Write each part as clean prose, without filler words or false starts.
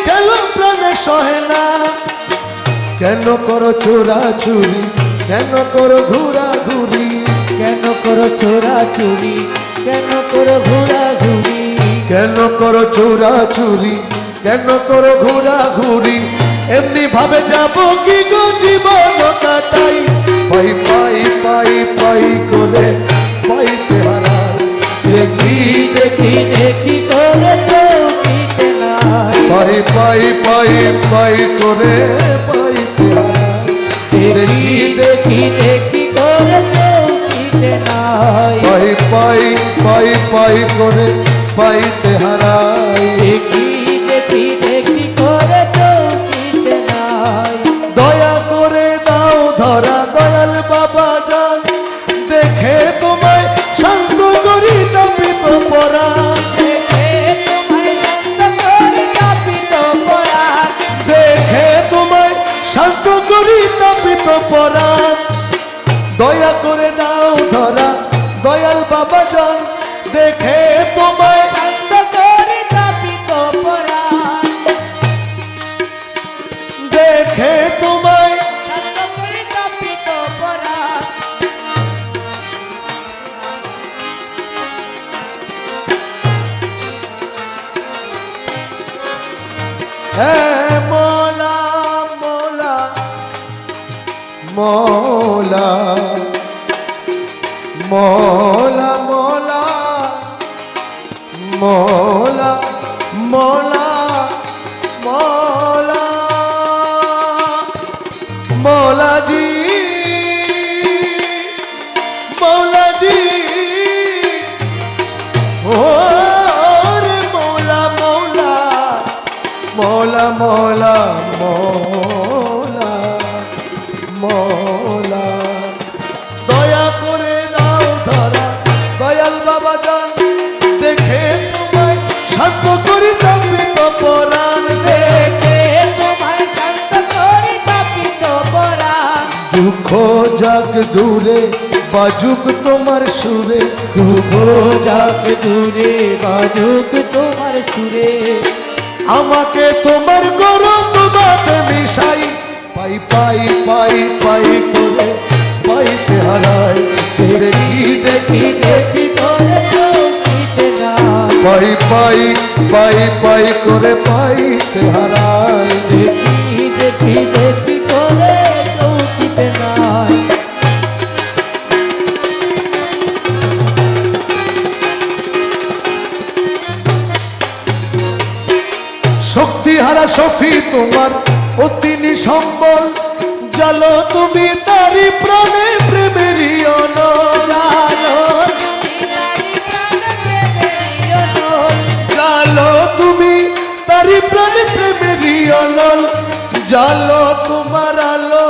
কেন প্রাণে সহে না? কেন করো চোরাচুরি, কেন করো ঘোরাঘুরি, কেন করো চোরাচুরি, কেন করো ঘোরাঘুরি, কেন করো চোরাচুরি, কেন করো ঘোরাঘুরি? এমনি ভাবে যাব কি গো জীবন কাটাই? পাই পাই পাই পাই করে পাইতে হারাই। দেখি দেখি দেখি করে চৌকিতে নাই, পাই পাই পাই পাই করে পাইতে হারাই। দেখি দেখি দেখি করে চৌকিতে নাই, পাই পাই পাই পাই করে পাইতে হারাই। দেখি দেখি দেখি করে চৌকিতে নাই। দয়া করে দাও ধরা দয়াল বাবা যান, দেখে তোমায় শান্ত করি তাপিত পরা। দেখে তোমায় শান্ত করি তাপিত পরা, দেখে তোমায় শান্ত করি তাপিত পরা। দয়া করে দাও ধরা দয়াল বাবা যান, দেখে তোমায় শান্ত করি তাপিত পরা, দেখে তোমায় শান্ত করি তাপিত পরা। হ্যাঁ মোলা মোলা মোলা মোলা মোলা মোলা মোলা মোলা মৌলাজি মৌলাজি ও রে মৌলা মৌলা মৌলা মৌলা মৌলা মৌলা। দয়া করে দাও ধরা দয়াল বাবা যান, দেখে তোমায় শান্ত করি তাপিত পরাণ। দেখে তোমায় শান্ত করি তাপিত পরা, দুঃখ যাক দূরে বাজুক তোমার সুরে, দুঃখ যাক দূরে বাজুক তোমার সুরে। আমাকে তোমার গরম তোমাতে মিশাই। পাই পাই পাই পাই করে পাইতে হারাই। দেখি দেখি দেখি করে চৌকিতে নাই, পাই পাই পাই পাই করে পাইতে হারাই। দেখি দেখি দেখি করে চৌকিতে নাই। শক্তি হারা সফি তোমার অতি নিসম্বল, জালো তুমি তারি প্রাণে প্রেমেরই অনল। জালো তুমি তারি প্রাণে প্রেমেরই অনল, জালো তোমার আলো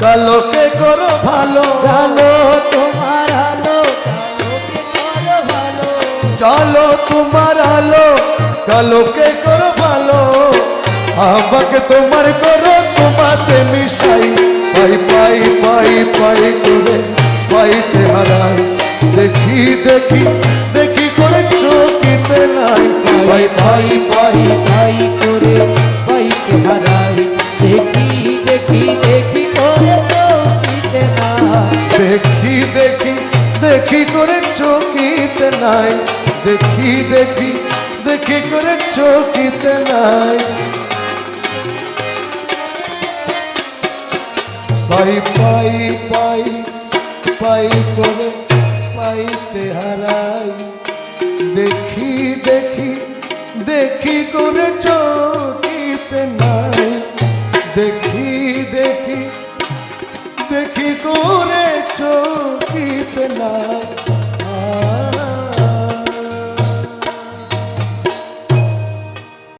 কালোকে করো ভালো। জালো তোমার আলো কালোকে করো ভালো, জালো তোমার আলো কালোকে করো ভালো। আমাকে তোমার করো তোমাতে মিশাই। পাই পাই পাই পাই করে পাইতে হারাই। দেখি দেখি দেখি করে চোখিতে নাই। পাই পাই পাই তাই করে পাইতে হারাই, দেখি দেখি দেখি করে চৌকিতে নাই। দেখি দেখি দেখি করে চোখিতে নাই। দেখি দেখি দেখি করে চোখিতে নাই। পাই পাই পাই পাই করে পাইতে হারাই। দেখি দেখি দেখি করে চোখিতে নাই। দেখি দেখি দেখি করে চোখিতে নাই।